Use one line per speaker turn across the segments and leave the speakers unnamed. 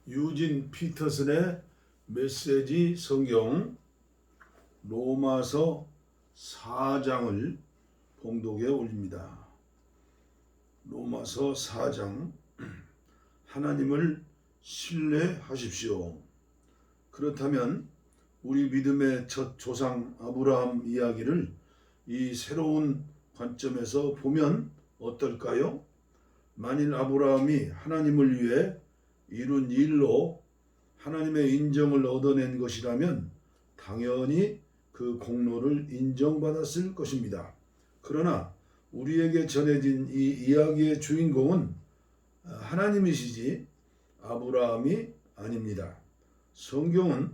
유진 피터슨의 메시지 성경 로마서 4장을 봉독에 올립니다. 로마서 4장. 하나님을 신뢰하십시오. 그렇다면 우리 믿음의 첫 조상 아브라함 이야기를 이 새로운 관점에서 보면 어떨까요? 만일 아브라함이 하나님을 위해 이룬 일로 하나님의 인정을 얻어낸 것이라면 당연히 그 공로를 인정받았을 것입니다. 그러나 우리에게 전해진 이 이야기의 주인공은 하나님이시지 아브라함이 아닙니다. 성경은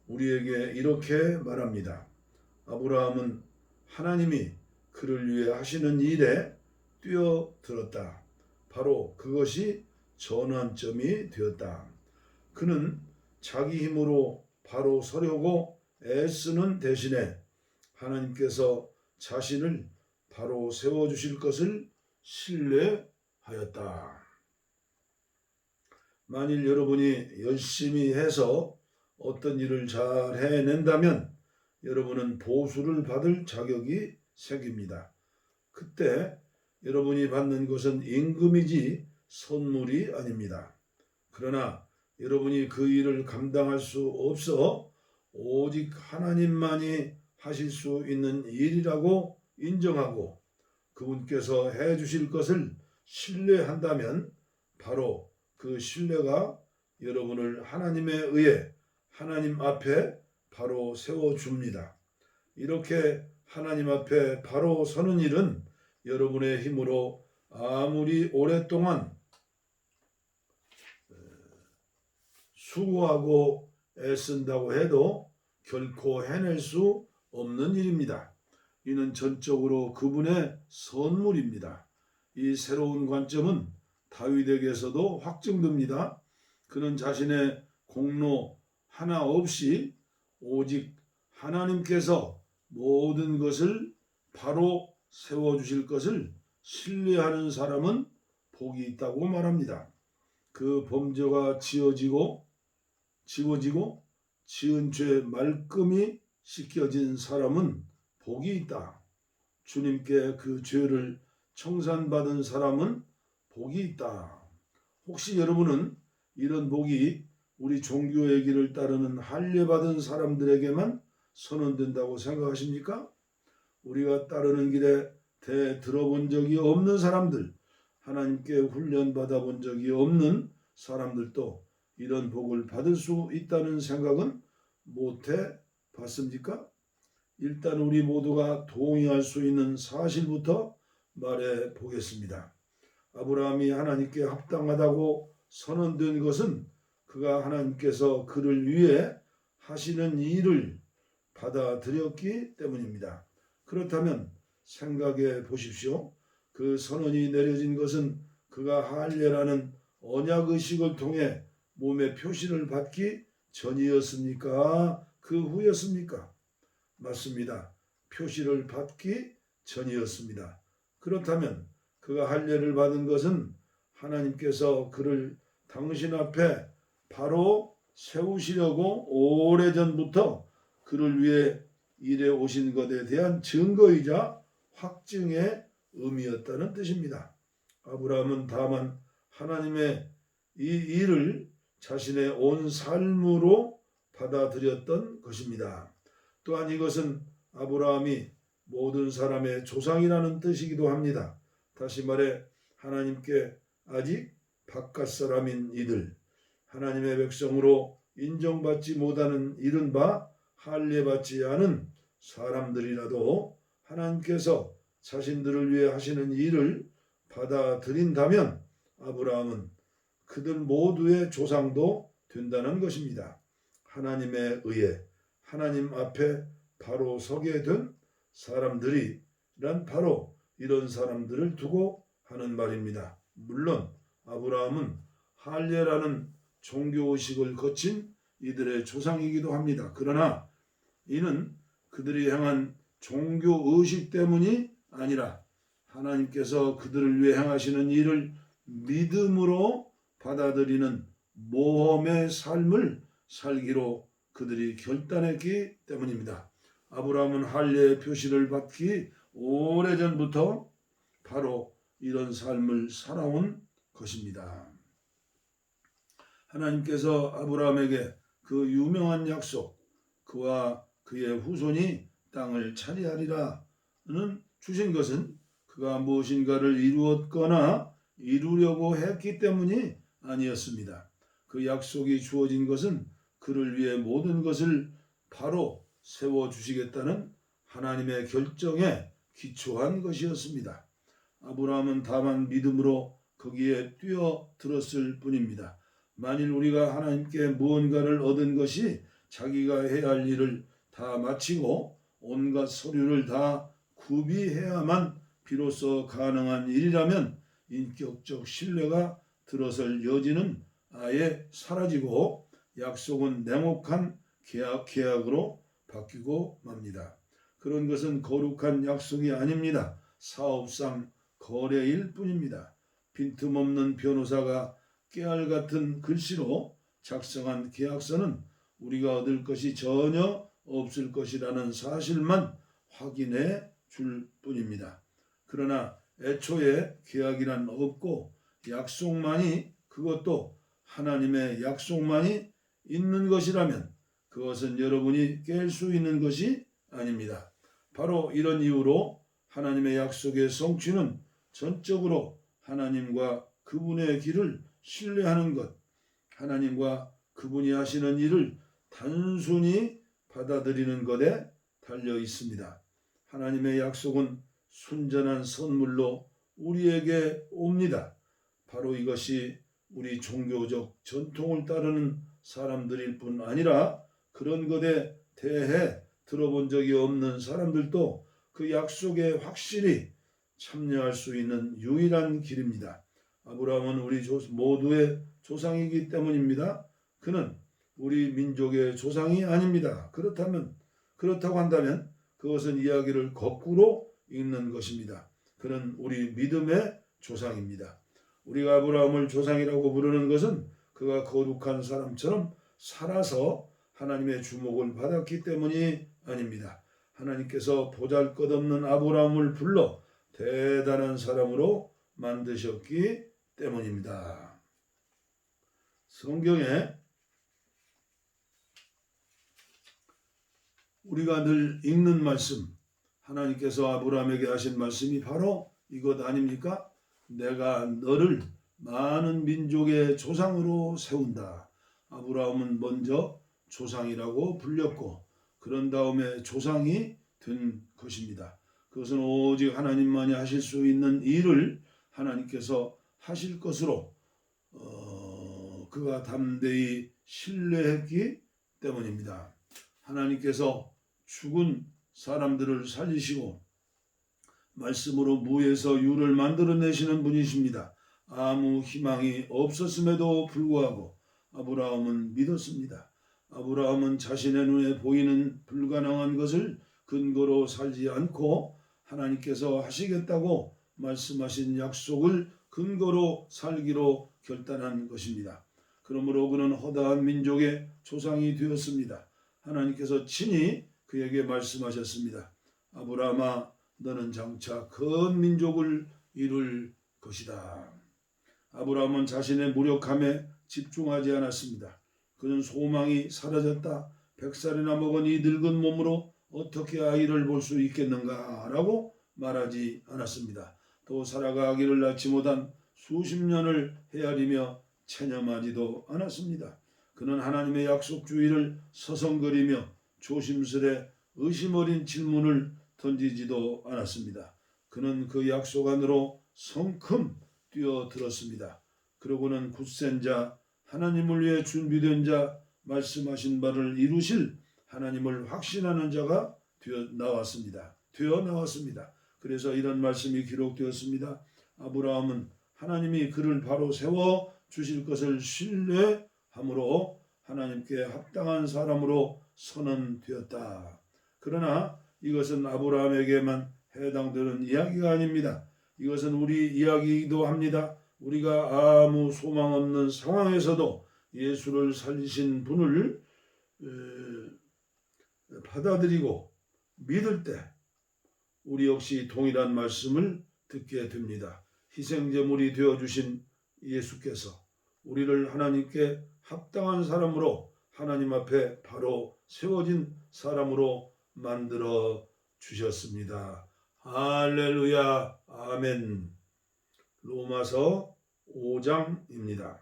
우리에게 이렇게 말합니다. 아브라함은 하나님이 그를 위해 하시는 일에 뛰어들었다. 바로 그것이 전환점이 되었다. 그는 자기 힘으로 바로 서려고 애쓰는 대신에 하나님께서 자신을 바로 세워주실 것을 신뢰하였다. 만일 여러분이 열심히 해서 어떤 일을 잘 해낸다면 여러분은 보수를 받을 자격이 생깁니다. 그때 여러분이 받는 것은 임금이지 선물이 아닙니다. 그러나 여러분이 그 일을 감당할 수 없어 오직 하나님만이 하실 수 있는 일이라고 인정하고 그분께서 해주실 것을 신뢰한다면 바로 그 신뢰가 여러분을 하나님에 의해 하나님 앞에 바로 세워줍니다. 이렇게 하나님 앞에 바로 서는 일은 여러분의 힘으로 아무리 오랫동안 수고하고 애쓴다고 해도 결코 해낼 수 없는 일입니다. 이는 전적으로 그분의 선물입니다. 이 새로운 관점은 다윗에게서도 확증됩니다. 그는 자신의 공로 하나 없이 오직 하나님께서 모든 것을 바로 세워주실 것을 신뢰하는 사람은 복이 있다고 말합니다. 그 범죄가 지워지고 지은 죄 말끔히 씻겨진 사람은 복이 있다. 주님께 그 죄를 청산받은 사람은 복이 있다. 혹시 여러분은 이런 복이 우리 종교의 길을 따르는 할례받은 사람들에게만 선언된다고 생각하십니까? 우리가 따르는 길에 들어본 적이 없는 사람들, 하나님께 훈련받아 본 적이 없는 사람들도 이런 복을 받을 수 있다는 생각은 못해 봤습니까? 일단 우리 모두가 동의할 수 있는 사실부터 말해 보겠습니다. 아브라함이 하나님께 합당하다고 선언된 것은 그가 하나님께서 그를 위해 하시는 일을 받아들였기 때문입니다. 그렇다면 생각해 보십시오. 그 선언이 내려진 것은 그가 할례라는 언약의식을 통해 몸의 표시를 받기 전이었습니까? 그 후였습니까? 맞습니다. 표시를 받기 전이었습니다. 그렇다면 그가 할례를 받은 것은 하나님께서 그를 당신 앞에 바로 세우시려고 오래전부터 그를 위해 일해 오신 것에 대한 증거이자 확증의 의미였다는 뜻입니다. 아브라함은 다만 하나님의 이 일을 자신의 온 삶으로 받아들였던 것입니다. 또한 이것은 아브라함이 모든 사람의 조상이라는 뜻이기도 합니다. 다시 말해 하나님께 아직 바깥 사람인 이들, 하나님의 백성으로 인정받지 못하는 이른바 할례받지 않은 사람들이라도 하나님께서 자신들을 위해 하시는 일을 받아들인다면 아브라함은 그들 모두의 조상도 된다는 것입니다. 하나님에 의해 하나님 앞에 바로 서게 된 사람들이란 바로 이런 사람들을 두고 하는 말입니다. 물론 아브라함은 할례라는 종교의식을 거친 이들의 조상이기도 합니다. 그러나 이는 그들이 행한 종교의식 때문이 아니라 하나님께서 그들을 위해 행하시는 일을 믿음으로 받아들이는 모험의 삶을 살기로 그들이 결단했기 때문입니다. 아브라함은 할례의 표시를 받기 오래전부터 바로 이런 삶을 살아온 것입니다. 하나님께서 아브라함에게 그 유명한 약속, 그와 그의 후손이 땅을 차지하리라는 주신 것은 그가 무엇인가를 이루었거나 이루려고 했기 때문이 아니었습니다. 그 약속이 주어진 것은 그를 위해 모든 것을 바로 세워주시겠다는 하나님의 결정에 기초한 것이었습니다. 아브라함은 다만 믿음으로 거기에 뛰어들었을 뿐입니다. 만일 우리가 하나님께 무언가를 얻은 것이 자기가 해야 할 일을 다 마치고 온갖 서류를 다 구비해야만 비로소 가능한 일이라면 인격적 신뢰가 들어설 여지는 아예 사라지고 약속은 냉혹한 계약으로 바뀌고 맙니다. 그런 것은 거룩한 약속이 아닙니다. 사업상 거래일 뿐입니다. 빈틈없는 변호사가 깨알 같은 글씨로 작성한 계약서는 우리가 얻을 것이 전혀 없을 것이라는 사실만 확인해 줄 뿐입니다. 그러나 애초에 계약이란 없고 약속만이, 그것도 하나님의 약속만이 있는 것이라면 그것은 여러분이 깰 수 있는 것이 아닙니다. 바로 이런 이유로 하나님의 약속의 성취는 전적으로 하나님과 그분의 길을 신뢰하는 것, 하나님과 그분이 하시는 일을 단순히 받아들이는 것에 달려 있습니다. 하나님의 약속은 순전한 선물로 우리에게 옵니다. 바로 이것이 우리 종교적 전통을 따르는 사람들일 뿐 아니라 그런 것에 대해 들어본 적이 없는 사람들도 그 약속에 확실히 참여할 수 있는 유일한 길입니다. 아브라함은 우리 모두의 조상이기 때문입니다. 그는 우리 민족의 조상이 아닙니다. 그렇다고 한다면 그것은 이야기를 거꾸로 읽는 것입니다. 그는 우리 믿음의 조상입니다. 우리가 아브라함을 조상이라고 부르는 것은 그가 거룩한 사람처럼 살아서 하나님의 주목을 받았기 때문이 아닙니다. 하나님께서 보잘것없는 아브라함을 불러 대단한 사람으로 만드셨기 때문입니다. 성경에 우리가 늘 읽는 말씀, 하나님께서 아브라함에게 하신 말씀이 바로 이것 아닙니까? 내가 너를 많은 민족의 조상으로 세운다. 아브라함은 먼저 조상이라고 불렸고 그런 다음에 조상이 된 것입니다. 그것은 오직 하나님만이 하실 수 있는 일을 하나님께서 하실 것으로 그가 담대히 신뢰했기 때문입니다. 하나님께서 죽은 사람들을 살리시고 말씀으로 무에서 유를 만들어내시는 분이십니다. 아무 희망이 없었음에도 불구하고 아브라함은 믿었습니다. 아브라함은 자신의 눈에 보이는 불가능한 것을 근거로 살지 않고 하나님께서 하시겠다고 말씀하신 약속을 근거로 살기로 결단한 것입니다. 그러므로 그는 허다한 민족의 조상이 되었습니다. 하나님께서 친히 그에게 말씀하셨습니다. 아브라함아, 너는 장차 큰 민족을 이룰 것이다. 아브라함은 자신의 무력함에 집중하지 않았습니다. 그는 소망이 사라졌다. 100살이나 먹은 이 늙은 몸으로 어떻게 아이를 볼 수 있겠는가 라고 말하지 않았습니다. 또 사라가 아기를 낳지 못한 수십 년을 헤아리며 체념하지도 않았습니다. 그는 하나님의 약속주의를 서성거리며 조심스레 의심 어린 질문을 던지지도 않았습니다. 그는 그 약속 안으로 성큼 뛰어들었습니다. 그러고는 굳센 자, 하나님을 위해 준비된 자, 말씀하신 바를 이루실 하나님을 확신하는 자가 되어 나왔습니다. 그래서 이런 말씀이 기록되었습니다. 아브라함은 하나님이 그를 바로 세워 주실 것을 신뢰함으로 하나님께 합당한 사람으로 선언되었다. 그러나 이것은 아브라함에게만 해당되는 이야기가 아닙니다. 이것은 우리 이야기이기도 합니다. 우리가 아무 소망 없는 상황에서도 예수를 살리신 분을 받아들이고 믿을 때 우리 역시 동일한 말씀을 듣게 됩니다. 희생제물이 되어주신 예수께서 우리를 하나님께 합당한 사람으로 하나님 앞에 바로 세워진 사람으로 만들어 주셨습니다. 할렐루야, 아멘. 로마서 5장입니다.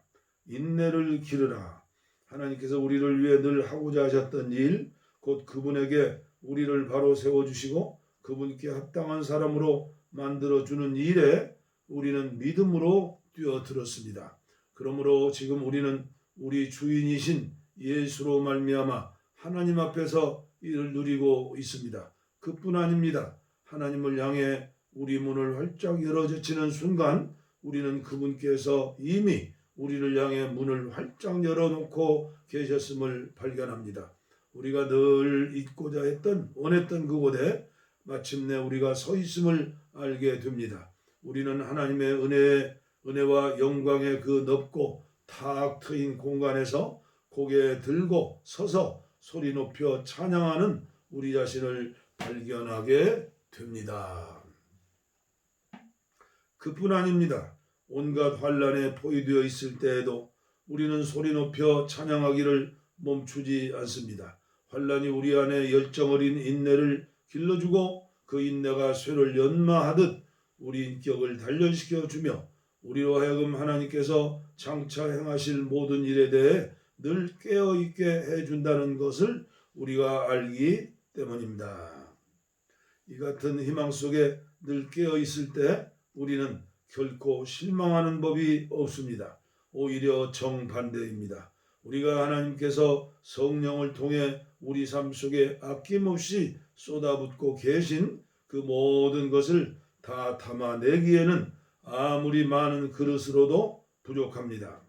인내를 기르라. 하나님께서 우리를 위해 늘 하고자 하셨던 일, 곧 그분에게 우리를 바로 세워주시고 그분께 합당한 사람으로 만들어주는 일에 우리는 믿음으로 뛰어들었습니다. 그러므로 지금 우리는 우리 주인이신 예수로 말미암아 하나님 앞에서 이를 누리고 있습니다. 그뿐 아닙니다. 하나님을 향해 우리 문을 활짝 열어젖히는 순간 우리는 그분께서 이미 우리를 향해 문을 활짝 열어놓고 계셨음을 발견합니다. 우리가 늘 잊고자 했던 원했던 그곳에 마침내 우리가 서 있음을 알게 됩니다. 우리는 하나님의 은혜와 영광의 그 넓고 탁 트인 공간에서 고개 들고 서서 소리 높여 찬양하는 우리 자신을 발견하게 됩니다. 그뿐 아닙니다. 온갖 환난에 포위되어 있을 때에도 우리는 소리 높여 찬양하기를 멈추지 않습니다. 환난이 우리 안에 열정 어린 인내를 길러주고 그 인내가 쇠를 연마하듯 우리 인격을 단련시켜 주며 우리로 하여금 하나님께서 장차 행하실 모든 일에 대해 늘 깨어있게 해준다는 것을 우리가 알기 때문입니다. 이 같은 희망 속에 늘 깨어있을 때 우리는 결코 실망하는 법이 없습니다. 오히려 정반대입니다. 우리가 하나님께서 성령을 통해 우리 삶 속에 아낌없이 쏟아붓고 계신 그 모든 것을 다 담아내기에는 아무리 많은 그릇으로도 부족합니다.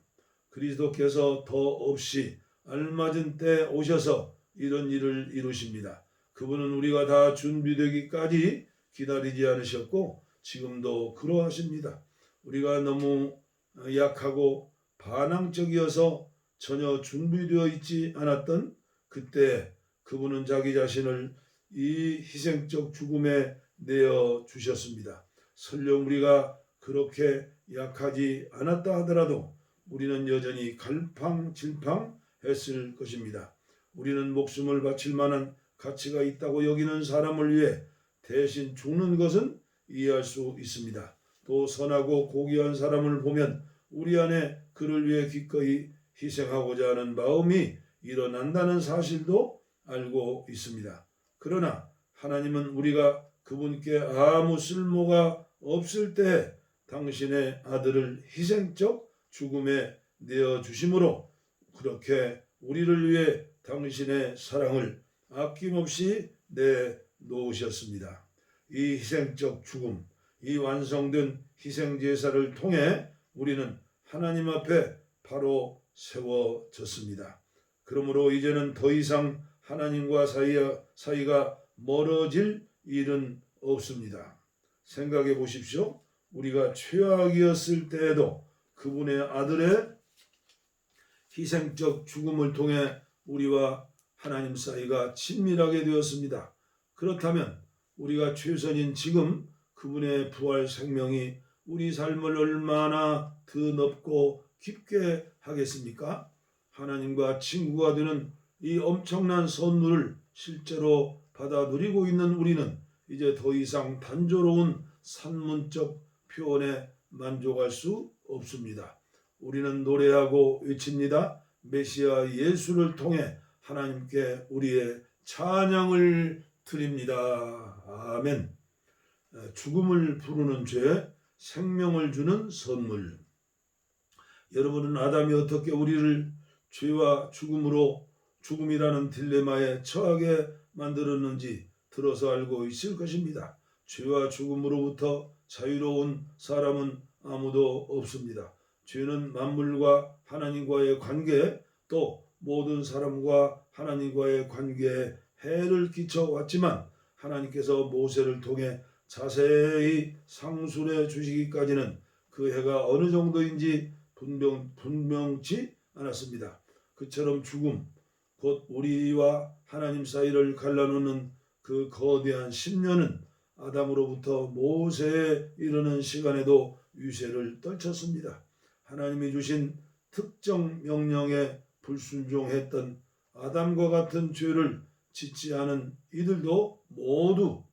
그리스도께서 더 없이 알맞은 때 오셔서 이런 일을 이루십니다. 그분은 우리가 다 준비되기까지 기다리지 않으셨고 지금도 그러하십니다. 우리가 너무 약하고 반항적이어서 전혀 준비되어 있지 않았던 그때 그분은 자기 자신을 이 희생적 죽음에 내어 주셨습니다. 설령 우리가 그렇게 약하지 않았다 하더라도 우리는 여전히 갈팡질팡했을 것입니다. 우리는 목숨을 바칠 만한 가치가 있다고 여기는 사람을 위해 대신 죽는 것은 이해할 수 있습니다. 또 선하고 고귀한 사람을 보면 우리 안에 그를 위해 기꺼이 희생하고자 하는 마음이 일어난다는 사실도 알고 있습니다. 그러나 하나님은 우리가 그분께 아무 쓸모가 없을 때 당신의 아들을 희생적 죽음에 내어주심으로 그렇게 우리를 위해 당신의 사랑을 아낌없이 내놓으셨습니다. 이 희생적 죽음, 이 완성된 희생제사를 통해 우리는 하나님 앞에 바로 세워졌습니다. 그러므로 이제는 더 이상 하나님과 사이가 멀어질 일은 없습니다. 생각해 보십시오. 우리가 최악이었을 때에도 그분의 아들의 희생적 죽음을 통해 우리와 하나님 사이가 친밀하게 되었습니다. 그렇다면 우리가 최선인 지금 그분의 부활 생명이 우리 삶을 얼마나 더 넓고 깊게 하겠습니까? 하나님과 친구가 되는 이 엄청난 선물을 실제로 받아 누리고 있는 우리는 이제 더 이상 단조로운 산문적 표현에 만족할 수 없습니다. 우리는 노래하고 외칩니다. 메시아 예수를 통해 하나님께 우리의 찬양을 드립니다. 아멘. 죽음을 부르는 죄, 생명을 주는 선물. 여러분은 아담이 어떻게 우리를 죄와 죽음이라는 딜레마에 처하게 만들었는지 들어서 알고 있을 것입니다. 죄와 죽음으로부터 자유로운 사람은 아무도 없습니다. 죄는 만물과 하나님과의 관계, 또 모든 사람과 하나님과의 관계에 해를 끼쳐왔지만 하나님께서 모세를 통해 자세히 상술해 주시기까지는 그 해가 어느 정도인지 분명치 않았습니다. 그처럼 죽음, 곧 우리와 하나님 사이를 갈라놓는 그 거대한 심려는 아담으로부터 모세에 이르는 시간에도 유세를 떨쳤습니다. 하나님이 주신 특정 명령에 불순종했던 아담과 같은 죄를 짓지 않은 이들도 모두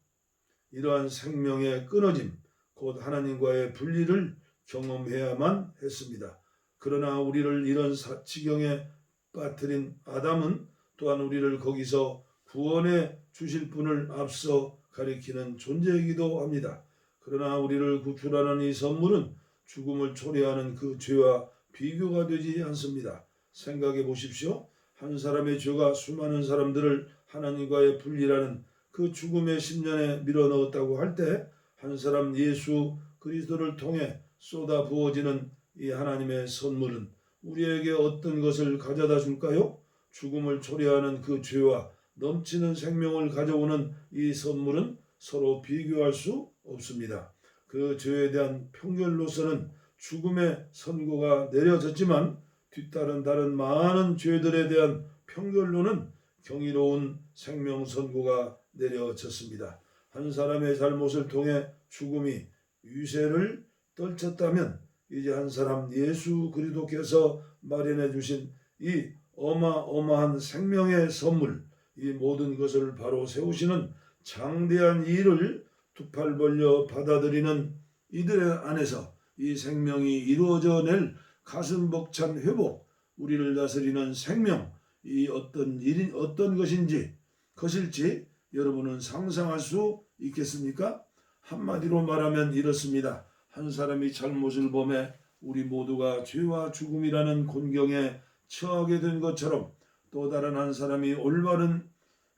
이러한 생명의 끊어짐, 곧 하나님과의 분리를 경험해야만 했습니다. 그러나 우리를 이런 지경에 빠뜨린 아담은 또한 우리를 거기서 구원해 주실 분을 앞서 가리키는 존재이기도 합니다. 그러나 우리를 구출하는 이 선물은 죽음을 초래하는 그 죄와 비교가 되지 않습니다. 생각해 보십시오. 한 사람의 죄가 수많은 사람들을 하나님과의 분리라는 그 죽음의 심년에 밀어넣었다고 할 때 한 사람 예수 그리스도를 통해 쏟아 부어지는 이 하나님의 선물은 우리에게 어떤 것을 가져다 줄까요? 죽음을 초래하는 그 죄와 넘치는 생명을 가져오는 이 선물은 서로 비교할 수 없습니다. 그 죄에 대한 평결로서는 죽음의 선고가 내려졌지만 뒤따른 다른 많은 죄들에 대한 평결로는 경이로운 생명 선고가 내려졌습니다. 한 사람의 잘못을 통해 죽음이 유세를 떨쳤다면 이제 한 사람 예수 그리스도께서 마련해 주신 이 어마어마한 생명의 선물, 이 모든 것을 바로 세우시는 장대한 일을 두 팔 벌려 받아들이는 이들의 안에서 이 생명이 이루어져 낼 가슴 벅찬 회복, 우리를 다스리는 생명, 이 어떤 것일지 여러분은 상상할 수 있겠습니까? 한마디로 말하면 이렇습니다. 한 사람이 잘못을 범해 우리 모두가 죄와 죽음이라는 곤경에 처하게 된 것처럼 또 다른 한 사람이 올바른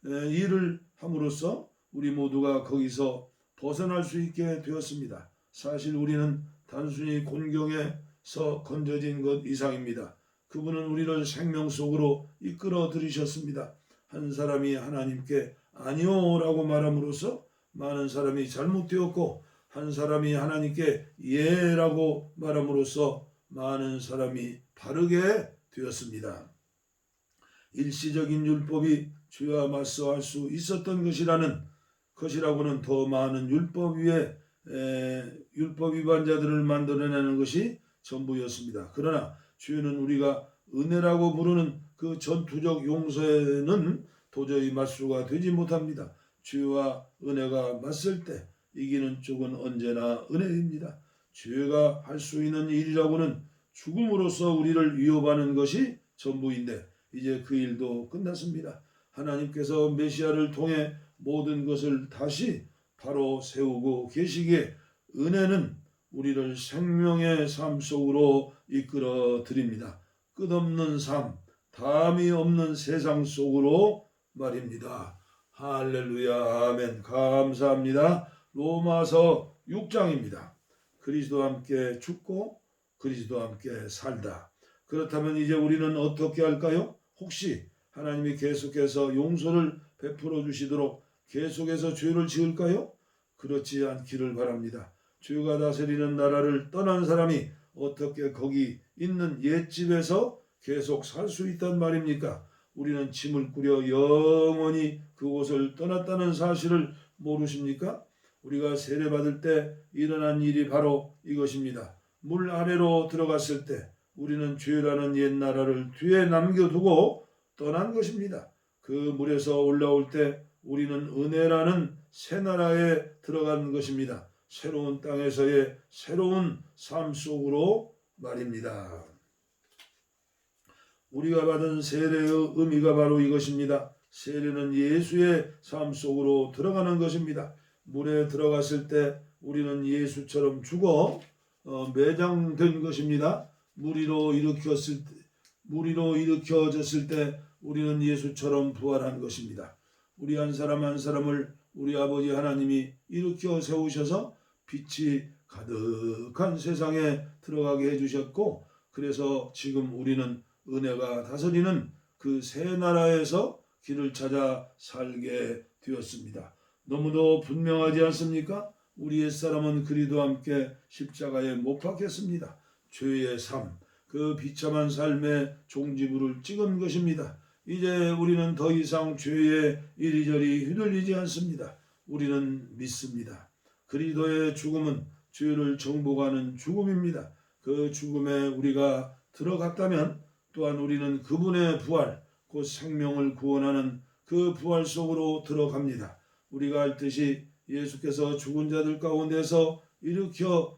일을 함으로써 우리 모두가 거기서 벗어날 수 있게 되었습니다. 사실 우리는 단순히 곤경에서 건져진 것 이상입니다. 그분은 우리를 생명 속으로 이끌어 들이셨습니다. 한 사람이 하나님께 아니오라고 말함으로써 많은 사람이 잘못되었고 한 사람이 하나님께 예라고 말함으로써 많은 사람이 바르게 되었습니다. 일시적인 율법이 죄와 맞서할 수 있었던 것이라고는 더 많은 율법 위반자들을 만들어내는 것이 전부였습니다. 그러나 죄는 우리가 은혜라고 부르는 그 전투적 용서에는 도저히 맞수가 되지 못합니다. 죄와 은혜가 맞설 때 이기는 쪽은 언제나 은혜입니다. 죄가 할 수 있는 일이라고는 죽음으로써 우리를 위협하는 것이 전부인데 이제 그 일도 끝났습니다. 하나님께서 메시아를 통해 모든 것을 다시 바로 세우고 계시기에 은혜는 우리를 생명의 삶 속으로 이끌어 드립니다. 끝없는 삶, 담이 없는 세상 속으로 말입니다. 할렐루야, 아멘. 감사합니다. 로마서 6장입니다. 그리스도와 함께 죽고 그리스도와 함께 살다. 그렇다면 이제 우리는 어떻게 할까요? 혹시 하나님이 계속해서 용서를 베풀어 주시도록 계속해서 죄를 지을까요? 그렇지 않기를 바랍니다. 죄가 다스리는 나라를 떠난 사람이 어떻게 거기 있는 옛집에서 계속 살 수 있단 말입니까? 우리는 짐을 꾸려 영원히 그곳을 떠났다는 사실을 모르십니까? 우리가 세례받을 때 일어난 일이 바로 이것입니다. 물 아래로 들어갔을 때 우리는 죄라는 옛 나라를 뒤에 남겨두고 떠난 것입니다. 그 물에서 올라올 때 우리는 은혜라는 새 나라에 들어간 것입니다. 새로운 땅에서의 새로운 삶 속으로 말입니다. 우리가 받은 세례의 의미가 바로 이것입니다. 세례는 예수의 삶 속으로 들어가는 것입니다. 물에 들어갔을 때 우리는 예수처럼 죽어 매장된 것입니다. 물 위로 일으켜졌을 때 우리는 예수처럼 부활한 것입니다. 우리 한 사람 한 사람을 우리 아버지 하나님이 일으켜 세우셔서 빛이 가득한 세상에 들어가게 해주셨고, 그래서 지금 우리는 은혜가 다스리는 그 새 나라에서 길을 찾아 살게 되었습니다. 너무도 분명하지 않습니까? 우리 옛사람은 그리스도와 함께 십자가에 못 박혔습니다. 죄의 삶, 그 비참한 삶의 종지부를 찍은 것입니다. 이제 우리는 더 이상 죄에 이리저리 휘둘리지 않습니다. 우리는 믿습니다. 그리스도의 죽음은 죄를 정복하는 죽음입니다. 그 죽음에 우리가 들어갔다면 또한 우리는 그분의 부활, 곧 생명을 구원하는 그 부활 속으로 들어갑니다. 우리가 알듯이 예수께서 죽은 자들 가운데서 일으켜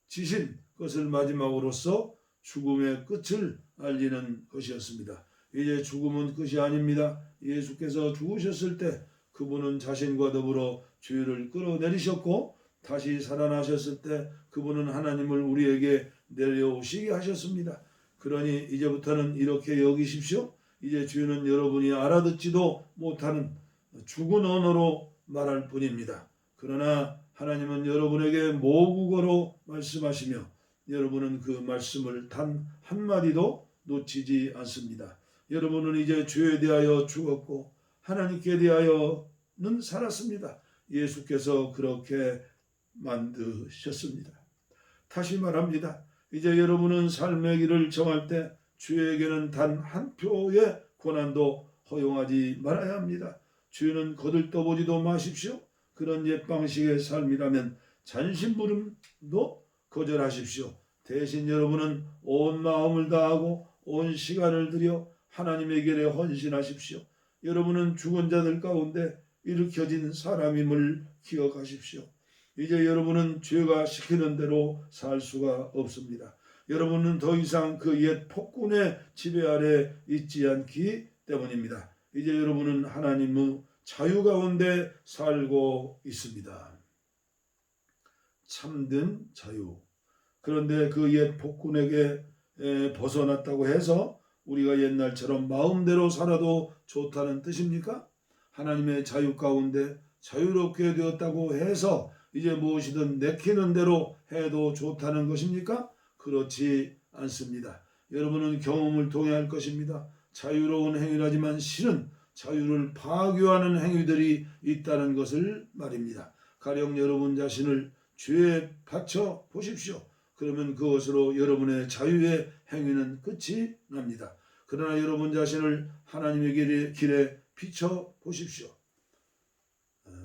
지신 것을 마지막으로서 죽음의 끝을 알리는 것이었습니다. 이제 죽음은 끝이 아닙니다. 예수께서 죽으셨을 때 그분은 자신과 더불어 죄를 끌어내리셨고 다시 살아나셨을 때 그분은 하나님을 우리에게 내려오시게 하셨습니다. 그러니 이제부터는 이렇게 여기십시오. 이제 죄는 여러분이 알아듣지도 못하는 죽은 언어로 말할 뿐입니다. 그러나 하나님은 여러분에게 모국어로 말씀하시며 여러분은 그 말씀을 단 한마디도 놓치지 않습니다. 여러분은 이제 죄에 대하여 죽었고 하나님께 대하여는 살았습니다. 예수께서 그렇게 만드셨습니다. 다시 말합니다. 이제 여러분은 삶의 길을 정할 때 죄에게는 단 한 표의 고난도 허용하지 말아야 합니다. 죄는 거들떠보지도 마십시오. 그런 옛 방식의 삶이라면 잔심부름도 거절하십시오. 대신 여러분은 온 마음을 다하고 온 시간을 들여 하나님의 길에 헌신하십시오. 여러분은 죽은 자들 가운데 일으켜진 사람임을 기억하십시오. 이제 여러분은 죄가 시키는 대로 살 수가 없습니다. 여러분은 더 이상 그 옛 폭군의 지배 아래 있지 않기 때문입니다. 이제 여러분은 하나님의 자유 가운데 살고 있습니다. 참된 자유. 그런데 그 옛 폭군에게 벗어났다고 해서 우리가 옛날처럼 마음대로 살아도 좋다는 뜻입니까? 하나님의 자유 가운데 자유롭게 되었다고 해서 이제 무엇이든 내키는 대로 해도 좋다는 것입니까? 그렇지 않습니다. 여러분은 경험을 통해 할 것입니다. 자유로운 행위라지만 실은 자유를 파괴하는 행위들이 있다는 것을 말입니다. 가령 여러분 자신을 죄에 바쳐 보십시오. 그러면 그것으로 여러분의 자유의 행위는 끝이 납니다. 그러나 여러분 자신을 하나님의 길에 비춰 보십시오.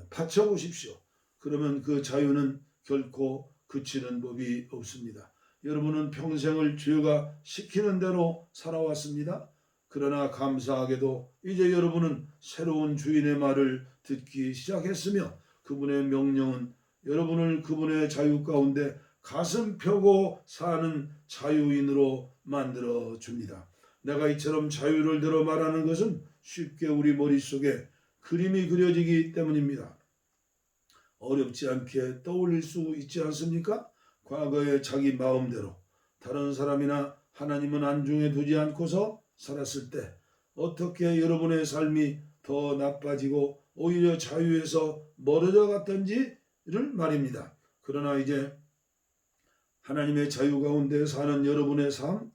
바쳐 보십시오. 그러면 그 자유는 결코 그치는 법이 없습니다. 여러분은 평생을 죄가 시키는 대로 살아왔습니다. 그러나 감사하게도 이제 여러분은 새로운 주인의 말을 듣기 시작했으며 그분의 명령은 여러분을 그분의 자유 가운데 가슴 펴고 사는 자유인으로 만들어 줍니다. 내가 이처럼 자유를 들어 말하는 것은 쉽게 우리 머릿속에 그림이 그려지기 때문입니다. 어렵지 않게 떠올릴 수 있지 않습니까? 과거에 자기 마음대로 다른 사람이나 하나님은 안중에 두지 않고서 살았을 때 어떻게 여러분의 삶이 더 나빠지고 오히려 자유에서 멀어져 갔던지를 말입니다. 그러나 이제 하나님의 자유 가운데 사는 여러분의 삶,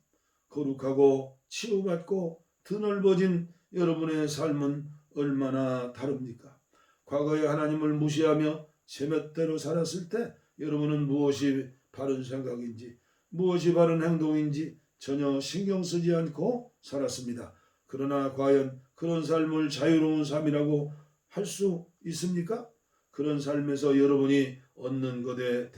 거룩하고 치유받고 드넓어진 여러분의 삶은 얼마나 다릅니까? 과거에 하나님을 무시하며 제멋대로 살았을 때 여러분은 무엇이 바른 생각인지 무엇이 바른 행동인지 전혀 신경 쓰지 않고 살았습니다. 그러나 과연 그런 삶을 자유로운 삶이라고 할 수 있습니까? 그런 삶에서 여러분이 얻는 것은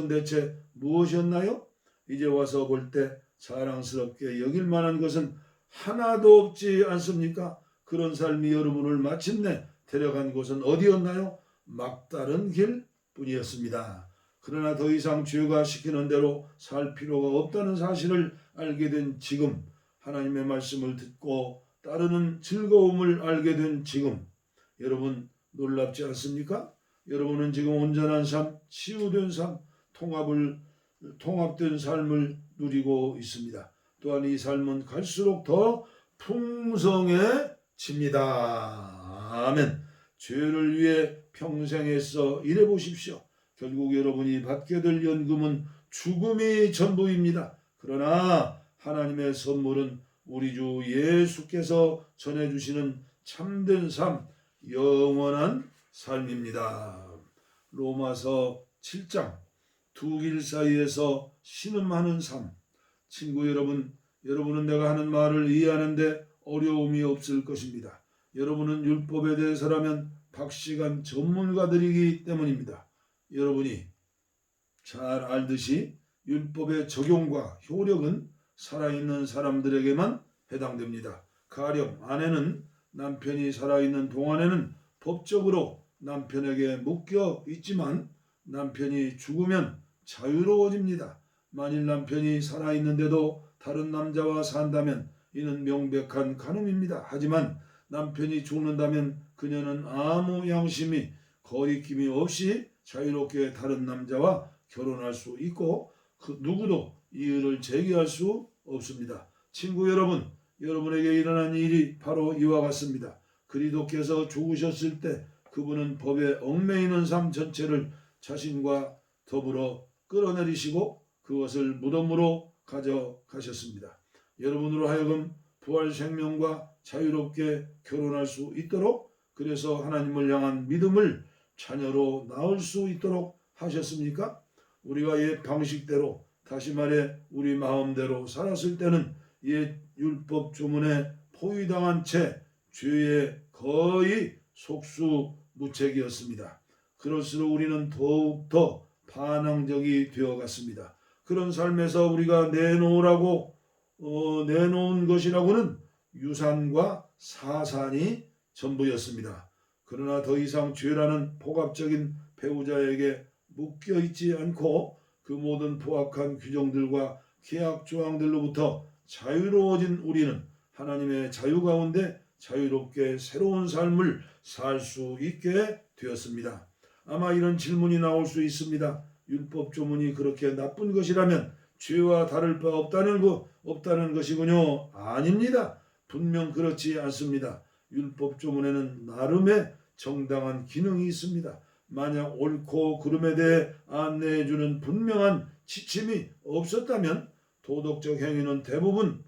대체 무엇이었나요? 이제 와서 볼 때 자랑스럽게 여길 만한 것은 하나도 없지 않습니까? 그런 삶이 여러분을 마침내 데려간 곳은 어디였나요? 막다른 길 뿐이었습니다. 그러나 더 이상 죄가 시키는 대로 살 필요가 없다는 사실을 알게 된 지금, 하나님의 말씀을 듣고 따르는 즐거움을 알게 된 지금, 여러분 놀랍지 않습니까? 여러분은 지금 온전한 삶, 치유된 삶, 통합된 삶을 누리고 있습니다. 또한 이 삶은 갈수록 더 풍성해집니다. 아멘. 죄를 위해 평생 애써 일해 보십시오. 결국 여러분이 받게 될 연금은 죽음이 전부입니다. 그러나 하나님의 선물은 우리 주 예수께서 전해주시는 참된 삶, 영원한 삶입니다. 로마서 7장 두 길 사이에서 신음하는 삶. 친구 여러분, 여러분은 내가 하는 말을 이해하는데 어려움이 없을 것입니다. 여러분은 율법에 대해서라면 박시간 전문가들이기 때문입니다. 여러분이 잘 알듯이 율법의 적용과 효력은 살아있는 사람들에게만 해당됩니다. 가령 아내는 남편이 살아있는 동안에는 법적으로 남편에게 묶여 있지만 남편이 죽으면 자유로워집니다. 만일 남편이 살아있는데도 다른 남자와 산다면 이는 명백한 간음입니다. 하지만 남편이 죽는다면 그녀는 아무 양심이 거리낌이 없이 자유롭게 다른 남자와 결혼할 수 있고 그 누구도 이의를 제기할 수 없습니다. 친구 여러분, 여러분에게 일어난 일이 바로 이와 같습니다. 그리스도께서 죽으셨을 때 그분은 법에 얽매이는 삶 전체를 자신과 더불어 끌어내리시고 그것을 무덤으로 가져가셨습니다. 여러분으로 하여금 부활 생명과 자유롭게 결혼할 수 있도록, 그래서 하나님을 향한 믿음을 자녀로 낳을 수 있도록 하셨습니까? 우리가 옛 방식대로, 다시 말해 우리 마음대로 살았을 때는 옛 율법 조문에 포위당한 채 죄에 거의 속수무책이었습니다. 그럴수록 우리는 더욱더 반항적이 되어갔습니다. 그런 삶에서 우리가 내놓은 것이라고는 유산과 사산이 전부였습니다. 그러나 더 이상 죄라는 포괄적인 배우자에게 묶여 있지 않고 그 모든 포악한 규정들과 계약 조항들로부터 자유로워진 우리는 하나님의 자유 가운데 자유롭게 새로운 삶을 살 수 있게 되었습니다. 아마 이런 질문이 나올 수 있습니다. 율법 조문이 그렇게 나쁜 것이라면 죄와 다를 바 없다는 것이군요. 아닙니다. 분명 그렇지 않습니다. 율법 조문에는 나름의 정당한 기능이 있습니다. 만약 옳고 그름에 대해 안내해주는 분명한 지침이 없었다면 도덕적 행위는 대부분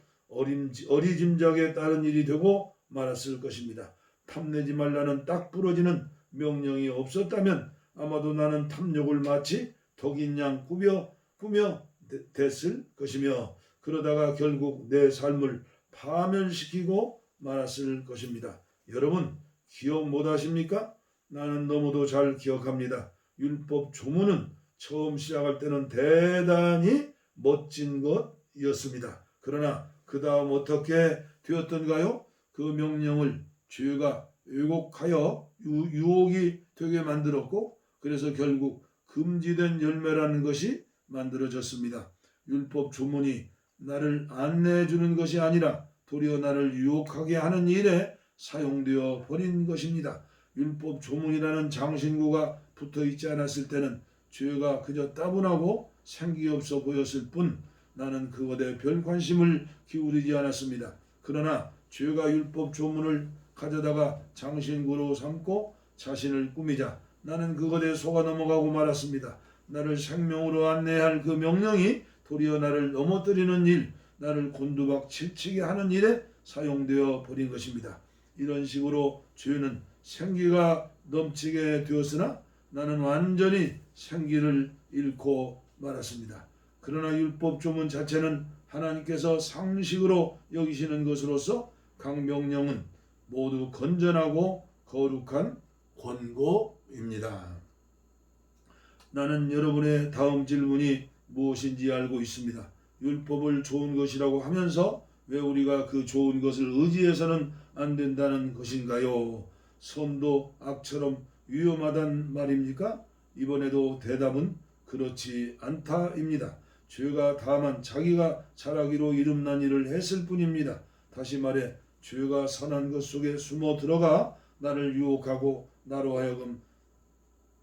어리짐작에 따른 일이 되고 말았을 것입니다. 탐내지 말라는 딱 부러지는 명령이 없었다면 아마도 나는 탐욕을 마치 덕인 양 꾸며 됐을 것이며 그러다가 결국 내 삶을 파멸시키고 말았을 것입니다. 여러분 기억 못하십니까? 나는 너무도 잘 기억합니다. 율법 조문은 처음 시작할 때는 대단히 멋진 것이었습니다. 그러나 그 다음 어떻게 되었던가요? 그 명령을 죄가 왜곡하여 유혹이 되게 만들었고 그래서 결국 금지된 열매라는 것이 만들어졌습니다. 율법 조문이 나를 안내해 주는 것이 아니라 도리어 나를 유혹하게 하는 일에 사용되어 버린 것입니다. 율법 조문이라는 장신구가 붙어 있지 않았을 때는 죄가 그저 따분하고 생기 없어 보였을 뿐 나는 그것에 별 관심을 기울이지 않았습니다. 그러나 죄가 율법 조문을 가져다가 장신구로 삼고 자신을 꾸미자 나는 그것에 속아 넘어가고 말았습니다. 나를 생명으로 안내할 그 명령이 도리어 나를 넘어뜨리는 일, 나를 곤두박질치게 하는 일에 사용되어 버린 것입니다. 이런 식으로 죄는 생기가 넘치게 되었으나 나는 완전히 생기를 잃고 말았습니다. 그러나 율법 조문 자체는 하나님께서 상식으로 여기시는 것으로서 각 명령은 모두 건전하고 거룩한 권고입니다. 나는 여러분의 다음 질문이 무엇인지 알고 있습니다. 율법을 좋은 것이라고 하면서 왜 우리가 그 좋은 것을 의지해서는 안 된다는 것인가요? 선도 악처럼 위험하단 말입니까? 이번에도 대답은 그렇지 않다입니다. 죄가 다만 자기가 잘하기로 이름난 일을 했을 뿐입니다. 다시 말해 죄가 선한 것 속에 숨어 들어가 나를 유혹하고 나로 하여금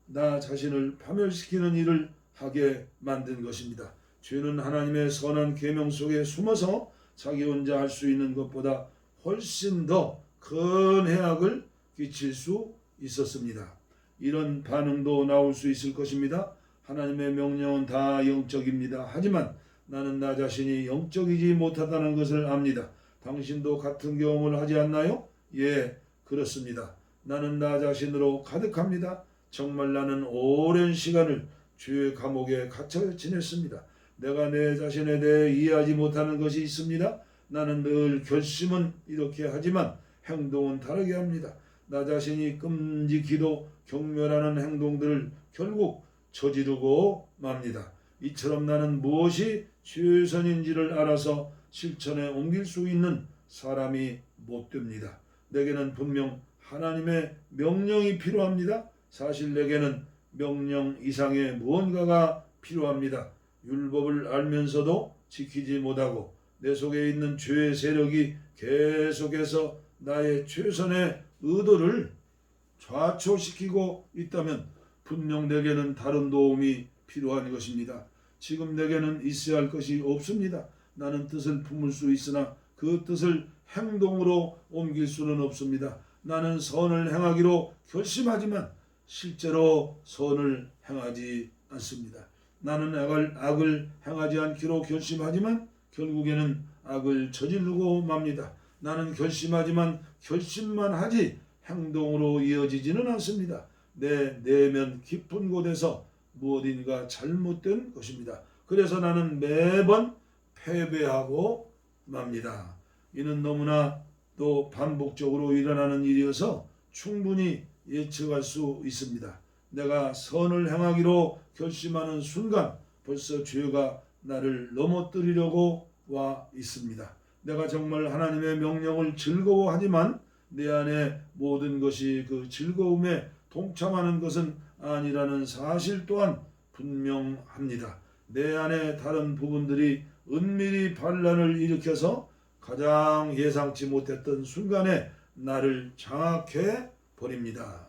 나 자신을 파멸시키는 일을 하게 만든 것입니다. 죄는 하나님의 선한 계명 속에 숨어서 자기 혼자 할 수 있는 것보다 훨씬 더 큰 해악을 끼칠 수 있었습니다. 이런 반응도 나올 수 있을 것입니다. 하나님의 명령은 다 영적입니다. 하지만 나는 나 자신이 영적이지 못하다는 것을 압니다. 당신도 같은 경험을 하지 않나요? 예, 그렇습니다. 나는 나 자신으로 가득합니다. 정말 나는 오랜 시간을 죄의 감옥에 갇혀 지냈습니다. 내가 내 자신에 대해 이해하지 못하는 것이 있습니다. 나는 늘 결심은 이렇게 하지만 행동은 다르게 합니다. 나 자신이 끔찍히도 경멸하는 행동들을 결국 저지르고 맙니다. 이처럼 나는 무엇이 최선인지를 알아서 실천에 옮길 수 있는 사람이 못 됩니다. 내게는 분명 하나님의 명령이 필요합니다. 사실 내게는 명령 이상의 무언가가 필요합니다. 율법을 알면서도 지키지 못하고 내 속에 있는 죄의 세력이 계속해서 나의 최선의 의도를 좌초시키고 있다면 분명 내게는 다른 도움이 필요한 것입니다. 지금 내게는 있어야 할 것이 없습니다. 나는 뜻을 품을 수 있으나 그 뜻을 행동으로 옮길 수는 없습니다. 나는 선을 행하기로 결심하지만 실제로 선을 행하지 않습니다. 나는 악을 행하지 않기로 결심하지만 결국에는 악을 저지르고 맙니다. 나는 결심하지만 결심만 하지 행동으로 이어지지는 않습니다. 내 내면 깊은 곳에서 무엇인가 잘못된 것입니다. 그래서 나는 매번 패배하고 맙니다. 이는 너무나 또 반복적으로 일어나는 일이어서 충분히 예측할 수 있습니다. 내가 선을 행하기로 결심하는 순간 벌써 죄가 나를 넘어뜨리려고 와 있습니다. 내가 정말 하나님의 명령을 즐거워하지만 내 안에 모든 것이 그 즐거움에 동참하는 것은 아니라는 사실 또한 분명합니다. 내 안에 다른 부분들이 은밀히 반란을 일으켜서 가장 예상치 못했던 순간에 나를 장악해 버립니다.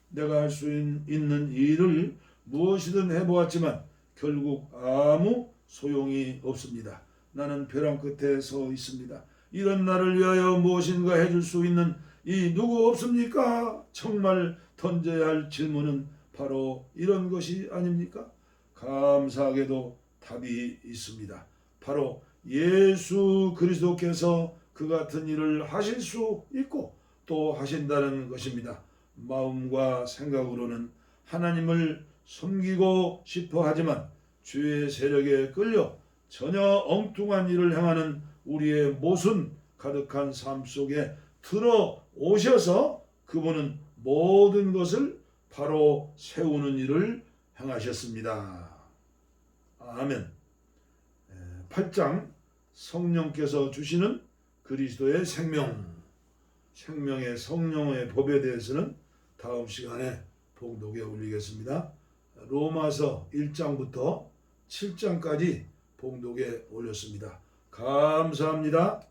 내가 할 수 있는 일을 무엇이든 해보았지만 결국 아무 소용이 없습니다. 나는 벼랑 끝에 서 있습니다. 이런 나를 위하여 무엇인가 해줄 수 있는 이 누구 없습니까? 정말 던져야 할 질문은 바로 이런 것이 아닙니까? 감사하게도 답이 있습니다. 바로 예수 그리스도께서 그 같은 일을 하실 수 있고 또 하신다는 것입니다. 마음과 생각으로는 하나님을 섬기고 싶어 하지만 죄의 세력에 끌려 전혀 엉뚱한 일을 행하는 우리의 모순 가득한 삶 속에 들어오셔서 그분은 모든 것을 바로 세우는 일을 행하셨습니다. 아멘. 8장 성령께서 주시는 그리스도의 생명의 성령의 법에 대해서는 다음 시간에 봉독에 올리겠습니다. 로마서 1장부터 7장까지 봉독에 올렸습니다. 감사합니다.